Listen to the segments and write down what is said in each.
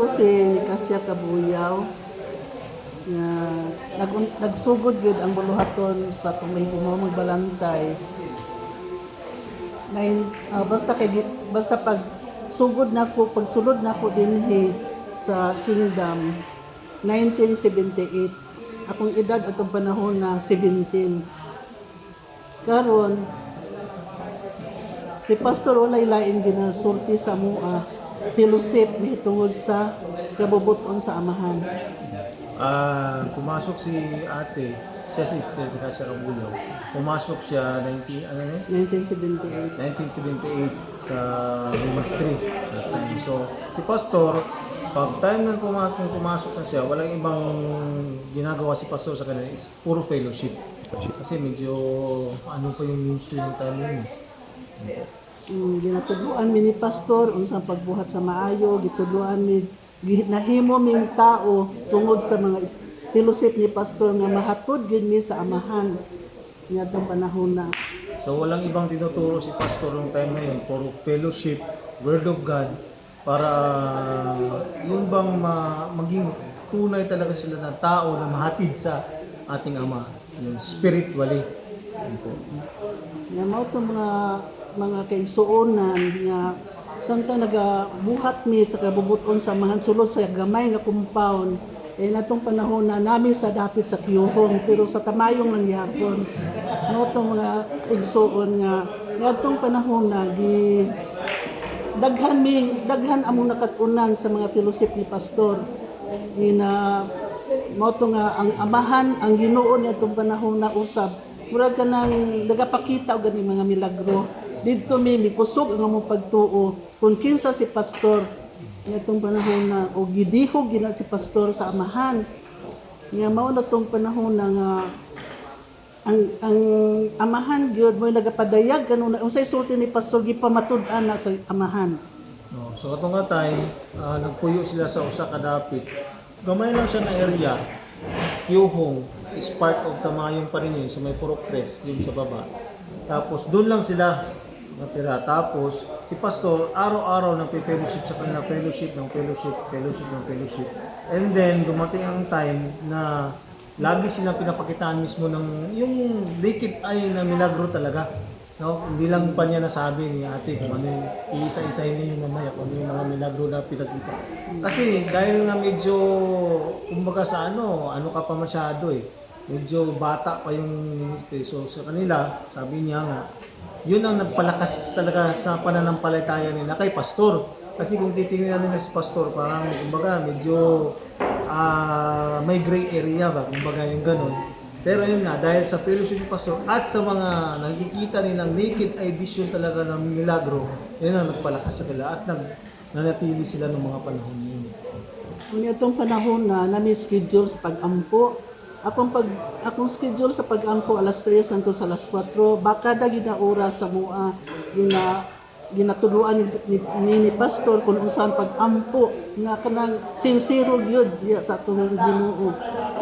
Ako si Kasya Kabuyaw nga nagsugod gud ang buluhaton sa tumay mo magbalantay. Basta pag sugod nako, pagsulod nako dinhi sa Kingdom 1978. Akong edad atong panahon na 17. Karon si Pastor walay lain ginasulti sa mua fellowship ni tungod sa kabubuton sa amahan. Pumasok si ate, siya sister ni Kasya Kabuyaw. Pumasok siya 1978. 1978 sa ministry that time. So, si Pastor, pag time na pumasok na siya, walang ibang ginagawa si Pastor sa kanila is puro fellowship. Kasi medyo ano pa yung ministry ng time yun. Ginatudluan mi ni Pastor unsang pagbuhat sa maayo, gitudluan mi nahimo ming tao tungod sa mga fellowship ni Pastor nga mahatod gyud mi sa amahan niadtong panahon na. So walang ibang tinuturo si Pastor ng time na yun, puro fellowship, Word of God, para yung bang maging tunay talaga sila ng tao na mahatid sa ating Ama, yung spiritually. Yun po. Nga mao to mga kaigsuonan nga samtang nagabuhat mi sa kabubuton sa amahan sulod sa gamay nga compound. Natong panahon na namin sa dapit sa Kiyuhong, pero sa tamayong nangyapon. No, itong mga igsoon nga, natong panahon na, daghan among nakatunan sa mga fellowship ni Pastor. Mo nga, ang amahan, ang Ginoo niya itong panahon na usab, murag ka nang nagapakita o ganing mga milagro. Dito mi kusog ang among pagtuo, kung kinsa si Pastor, itong panahon na o gidihog gina si Pastor sa amahan nga mao na tong panahon na nga ang amahan gyud mo nagapadayag kanuna unsay sulti ni Pastor gipamatud-an na sa amahan. So katong time, nagpuyo sila sa usa ka dapit. Gamay lang siya na area. Kiyuhong is part of Tamayong pa rin yun, so may Purok Crest yun sa baba. Tapos doon lang sila natira. Tapos si Pastor araw-araw nagpe-fellowship sa kanila, fellowship. And then dumating ang time na lagi silang pinapakitaan mismo ng yung naked eye na milagro talaga. No? Hindi lang pa niya nasabi ni ate kung ano yung iisa-isahin niya yung mamaya kung ano yung mga milagro na pinagkita. Kasi dahil nga medyo kumbaga sa ano ka pa masyado medyo bata pa yung ministry. So sa kanila, sabi niya nga, yun ang nagpalakas talaga sa pananampalataya nila kay Pastor. Kasi kung titingnan nila si Pastor, parang kumbaga medyo may gray area ba, kumbaga yung ganun. Pero yun nga, dahil sa fellowship ni Pastor at sa mga nakikita nilang naked eye vision talaga ng milagro, yun ang nagpalakas sa kanila at nanatili sila ng mga panahon yun. Kung itong panahon na nami-schedule sa pag-ampo, akong schedule sa pag-ampo alas 3 hangtod sa alas 4, baka dagid na oras sa mua ginatuluan ni Pastor kung usan pag-ampo nga kanang sincere gyud sa atong Ginoo.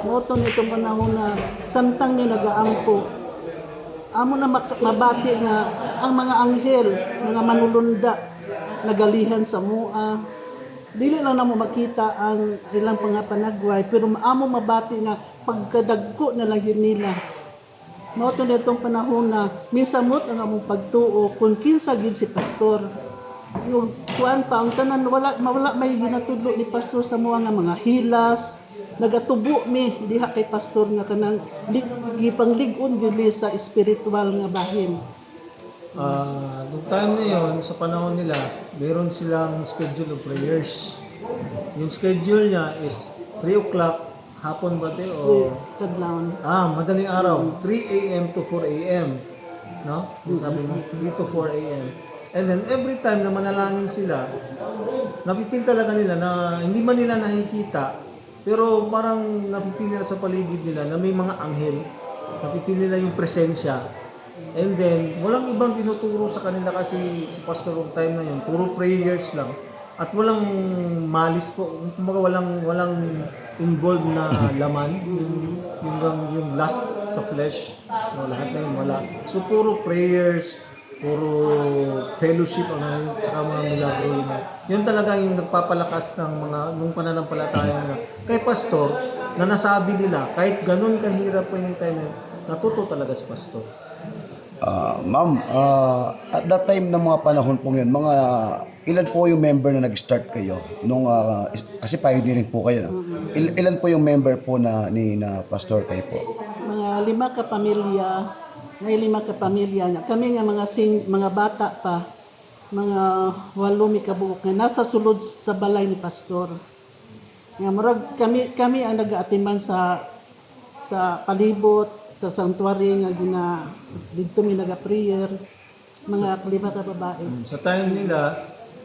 Moto nitong panahon na samtang ni nagaampo amo na mabati nga ang mga anghel, mga manulunda nagalihan sa mua. Dili lang namo makita ang ilang panagway, pero amo mabati nga pagkadagko na lang yun nila. Mao to nitong panahon na misamot ang among pagtuo kung kinsa gid si Pastor. Yung kuan pa ang tanan mawala may ginatudlo ni Pastor sa mga mga hilas, nagatubo mi diha kay Pastor nga kanang gipanglig-on gyud mi sa spiritual nga bahin. Noong time na yun, sa panahon nila, meron silang schedule of prayers. Yung schedule niya is 3 o'clock hapon ba ito? O Kadlawon. madaling araw, 3 a.m. to 4 a.m. No? Sabi mo, 3 to 4 a.m. And then every time na manalangin sila, napipil talaga nila na hindi man nila nakikita, pero parang napipil nila sa paligid nila na may mga anghel, napipil nila yung presensya. And then, walang ibang tinuturo sa kanila kasi si Pastor of time na yun, puro prayers lang. At walang malis po, kumbaga walang involved na laman, yung lust sa flesh, no, lahat na yun wala. So puro prayers, puro fellowship ang saka mga milagro yun. Yun talaga yung nagpapalakas ng mga nung pananampalataya na kay pastor na nasabi nila kahit ganun kahirap po yung time na yun, natuto talaga si pastor. Ma'am, at that time ng mga panahon pong yun, mga ilan po yung member na nag-start kayo? Nung, kasi pioneering po kayo. No? Ilan po yung member po na pastor kayo po? Mga 5 ka pamilya, may 5 ka pamilya na. Kami nga mga bata pa, mga 8 ka buok nga nasa sulod sa balay ni pastor. Nga murag kami ang nag-aatiman sa palibot, sa sanctuary nga dito mi naga-prayer, mga 5 ka babae. Sa time nila,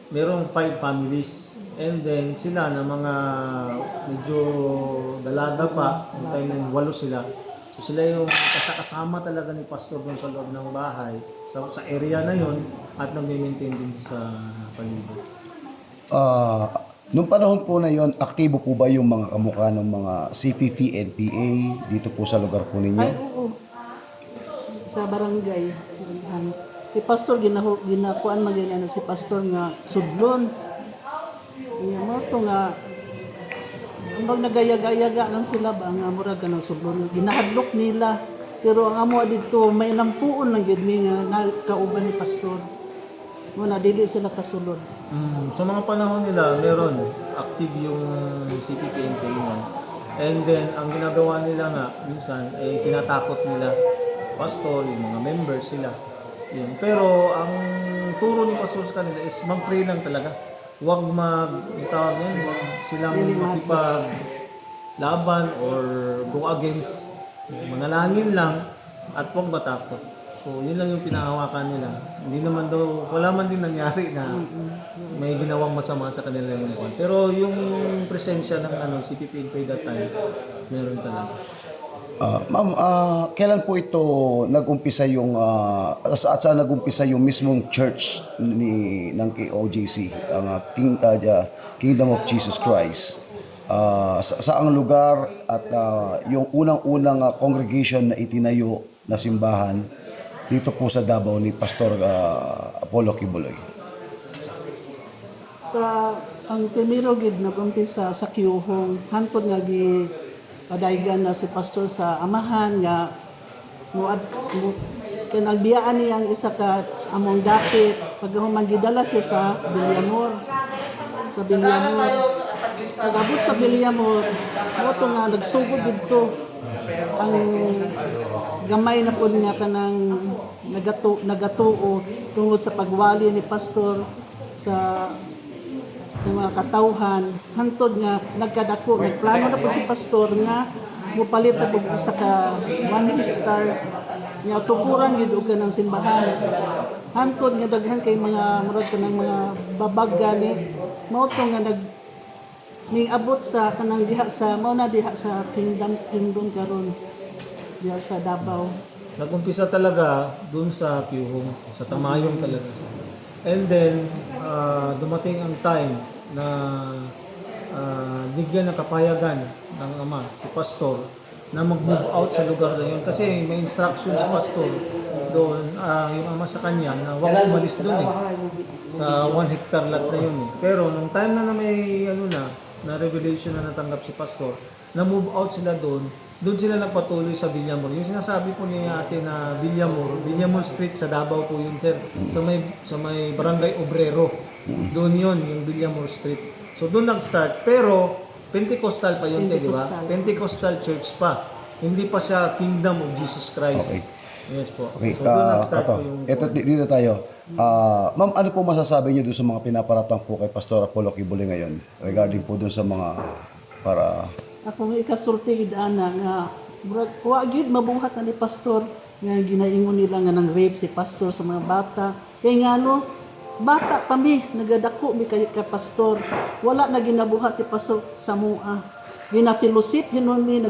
merong 5 families. And then sila na mga medyo dalaga pa, yung time na 8 sila. So sila yung kasama talaga ni pastor doon sa loob ng bahay, sa area na yon at nag-maintain din sa palibot. Nung panahon po na yon, aktibo po ba yung mga kamukha ng mga CFF, NPA dito po sa lugar po ninyo? Ay, oo. Sa barangay. Si pastor, ginakuan magiging si pastor nga sudlon. Iya mo to nga, ambag nagayaga-yaga lang sila ba, nga murag ng sudlon. Ginahadlok nila. Pero ang amo dito, may lampuon lang yun, may nakauban ni pastor. Muna, dili sila kasulod. Sa mga panahon nila, meron active yung CPPNP yun. And then, ang ginagawa nila nga, minsan, ay tinatakot nila pastor, yung mga members sila. Yun. Pero, ang turo ni pastor sa kanila is mag-pray lang talaga. Huwag huwag silang makipaglaban or go against. Manalangin lang at huwag matakot. So, yun lang yung pinahawakan nila. Hindi naman daw, wala man din nangyari na may ginawang masama sa kanila yung buwan. Pero yung presensya ng CPPNP that time, meron talaga. Ma'am, kailan po ito nag-umpisa yung, saan nag-umpisa yung mismong church ng KOJC, ang Kingdom of Jesus Christ? Saang lugar at yung unang-unang congregation na itinayo na simbahan dito po sa Davao ni Pastor Apollo Kibuloy? Ang primero gid nag-umpisa sa Kiyuhong, hantod nga padaygan na si pastor sa amahan nga kinagbiyaan niya ang isa ka among dapit pag magidala siya sa Villamor. Pag-abot sa Villamor, moto nga nagsugod dito ang gamay na po niya kanang nagatuo tungod sa pagwali ni pastor sa mga katawhan. Hantod nga nagkadako, nagplano na po si pastor nga mupalit na po sa ka 1 hectare nga tukuran yun ka ng simbahan. Hantod nga daghan kay mga murag ka ng mga babag gani mauto nga abot sa kanang diha sa kingdom karon diha sa Davao. Nag-umpisa talaga dun sa Kiyuhong, sa Tamayong talaga. And then, dumating ang time na bigyan ng kapayagan ng ama, si pastor, na mag-move out sa lugar na yun. Kasi may instruction si pastor doon, yung ama sa kanya, na huwag umalis doon sa 1 hectare lot na yun Pero nung time na may na revelation na natanggap si pastor, na move out sila doon sila nagpatuloy sa Villamor. Yung sinasabi po ni ate na Villamor Street sa Davao po yun, sir. Sa may Barangay Obrero. Doon yun, yung Villamor Street. So doon nag-start. Pero Pentecostal pa yun, di ba? Pentecostal church pa. Hindi pa siya Kingdom of Jesus Christ. Okay. Yes po. Okay, So doon nag-start po yung... dito tayo. Ma'am, ano po masasabi niyo doon sa mga pinaparatang po kay Pastor Apollo Kibuloy ngayon regarding po doon sa mga Akong ikasulti gid ana nga murag wa gyud mabuhat na ni pastor nga ginaingon nila nga nang rape si pastor sa mga bata. Kay ngano bata pa mi nagadako mi kay ka pastor. Wala na ginabuhat ti pastor sa mua. Gina-fellowship ginon mi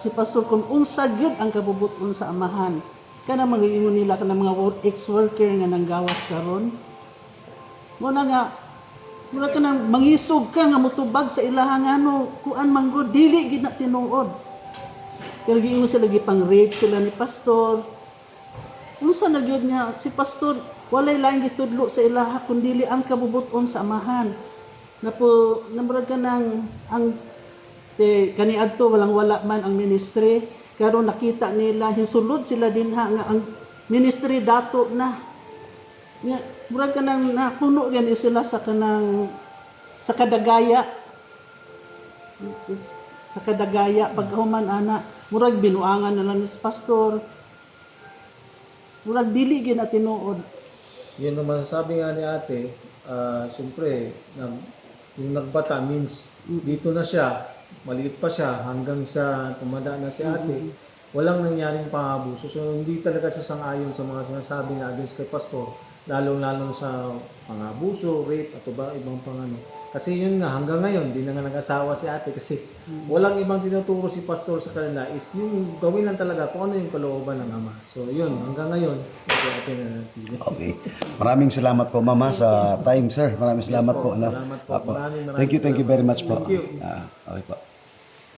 si pastor kung unsa gyud ang kabubuton sa amahan. Kana mangingon nila kana mga ex-worker nga nanggawas karon. Muna nga mura ka nang mangisog ka nga mutubag sa ilahang kuan manggod dili gid na tinuod. Pero giingon sila gipang rape sila ni pastor. Unsa na gyud nga si pastor walay laing gitudlo sa ilaha kundi ang kabubuton sa amahan. Na po namurag ka ng ang kaniadto walang wala man ang ministry karon nakita nila hisulod sila dinha nga ang ministry dato na. Nga murag ka nang napuno gani sila sa kanang sa kadagaya. Sa kadagaya paghuman ana murag binuangan na lang ni pastor. Murag dili gyud na tinuod. Yun ang masasabi nga ni ate, siyempre, yung nagbata means dito na siya, maliit pa siya, hanggang sa tumanda na si ate, walang nangyaring pangabuso. So hindi talaga siya sang-ayon sa mga sinasabi na against kay pastor, lalong-lalong sa pangabuso, rape, at ibang pangano. Kasi yun nga, hanggang ngayon, di na nga nag-asawa si ate kasi walang ibang tinuturo si pastor sa kanila is yung gawin lang talaga kung ano yung kalooban ng ama. So yun, hanggang ngayon, ito ate na natili. Okay. Maraming salamat po, Mama, sa time, sir. Maraming salamat po. Ano? Salamat po. Apo. Maraming Thank you very much po. Thank you. Okay po.